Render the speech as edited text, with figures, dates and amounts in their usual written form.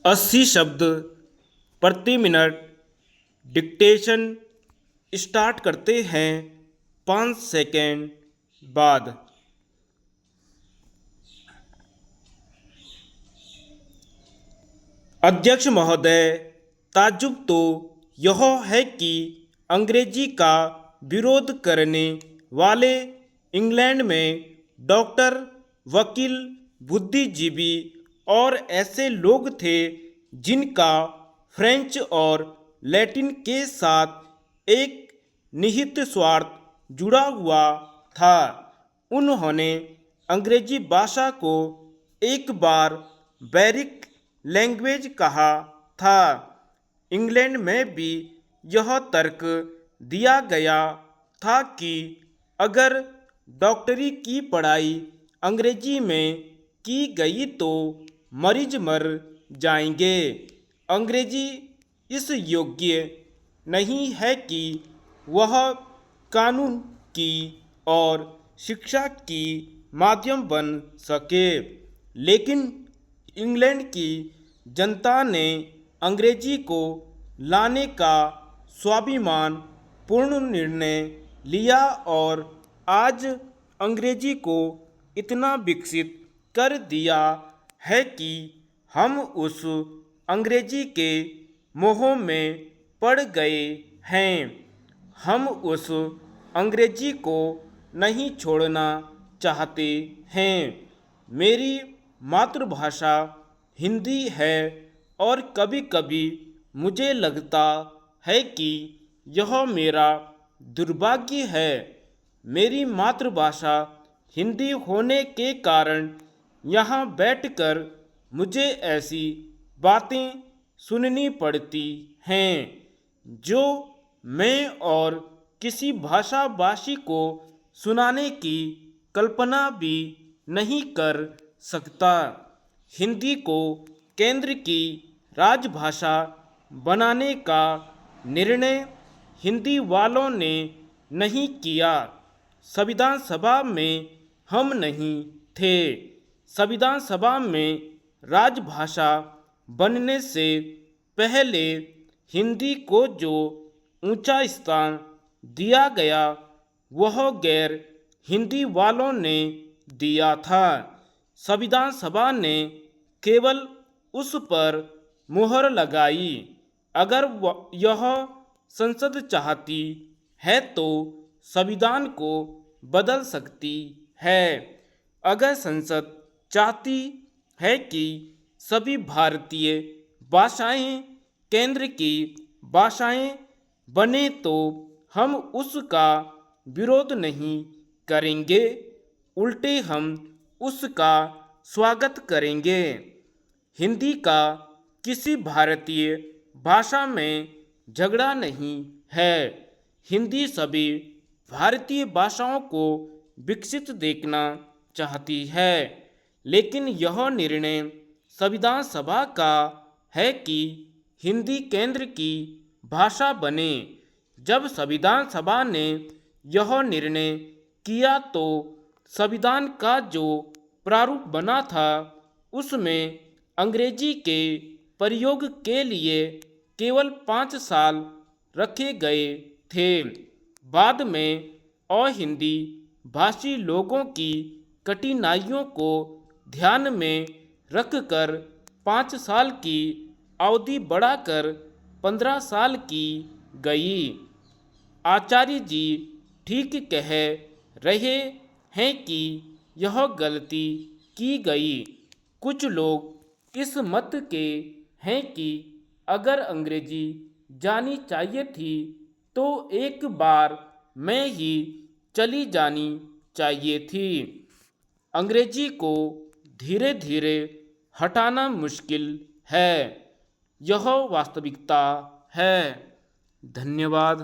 80 शब्द प्रति minute. Dictation start करते हैं 5 सेकेंड बाद। अध्यक्ष महोदय, ताज्जुब तो यह है कि अंग्रेजी का विरोध करने वाले इंग्लैंड में डॉक्टर, वकील, बुद्धिजीवी और ऐसे लोग थे जिनका फ्रेंच और लैटिन के साथ एक निहित स्वार्थ जुड़ा हुआ था। उन्होंने अंग्रेजी भाषा को एक बार बैरिक लैंग्वेज कहा था। इंग्लैंड में भी यह तर्क दिया गया था कि अगर डॉक्टरी की पढ़ाई अंग्रेजी में की गई तो मरीज मर जाएंगे। अंग्रेजी इस योग्य नहीं है कि वह कानून की और शिक्षा की माध्यम बन सके, लेकिन इंग्लैंड की जनता ने अंग्रेजी को लाने का स्वाभिमान पूर्ण निर्णय लिया और आज अंग्रेजी को इतना विकसित कर दिया है कि हम उस अंग्रेजी के मोह में पड़ गए हैं। हम उस अंग्रेजी को नहीं छोड़ना चाहते हैं। मेरी मातृभाषा हिंदी है और कभी कभी मुझे लगता है कि यह मेरा दुर्भाग्य है। मेरी मातृभाषा हिंदी होने के कारण यहाँ बैठकर मुझे ऐसी बातें सुननी पड़ती हैं जो मैं और किसी भाषाभाषी को सुनाने की कल्पना भी नहीं कर सकता। हिंदी को केंद्र की राजभाषा बनाने का निर्णय हिंदी वालों ने नहीं किया। संविधान सभा में हम नहीं थे। संविधान सभा में राजभाषा बनने से पहले हिंदी को जो ऊंचा स्थान दिया गया वह गैर हिंदी वालों ने दिया था। संविधान सभा ने केवल उस पर मुहर लगाई। अगर यह संसद चाहती है तो संविधान को बदल सकती है। अगर संसद चाहती है कि सभी भारतीय भाषाएं केंद्र की भाषाएं बने तो हम उसका विरोध नहीं करेंगे, उल्टे हम उसका स्वागत करेंगे। हिंदी का किसी भारतीय भाषा में झगड़ा नहीं है। हिंदी सभी भारतीय भाषाओं को विकसित देखना चाहती है, लेकिन यह निर्णय संविधान सभा का है कि हिंदी केंद्र की भाषा बने। जब संविधान सभा ने यह निर्णय किया तो संविधान का जो प्रारूप बना था उसमें अंग्रेजी के प्रयोग के लिए केवल 5 साल रखे गए थे। बाद में अहिंदी भाषी लोगों की कठिनाइयों को ध्यान में रखकर 5 साल की अवधि बढ़ाकर 15 साल की गई। आचार्य जी ठीक कह रहे हैं कि यह गलती की गई। कुछ लोग इस मत के हैं कि अगर अंग्रेजी जानी चाहिए थी तो एक बार में ही चली जानी चाहिए थी। अंग्रेजी को धीरे धीरे हटाना मुश्किल है, यह वास्तविकता है। धन्यवाद।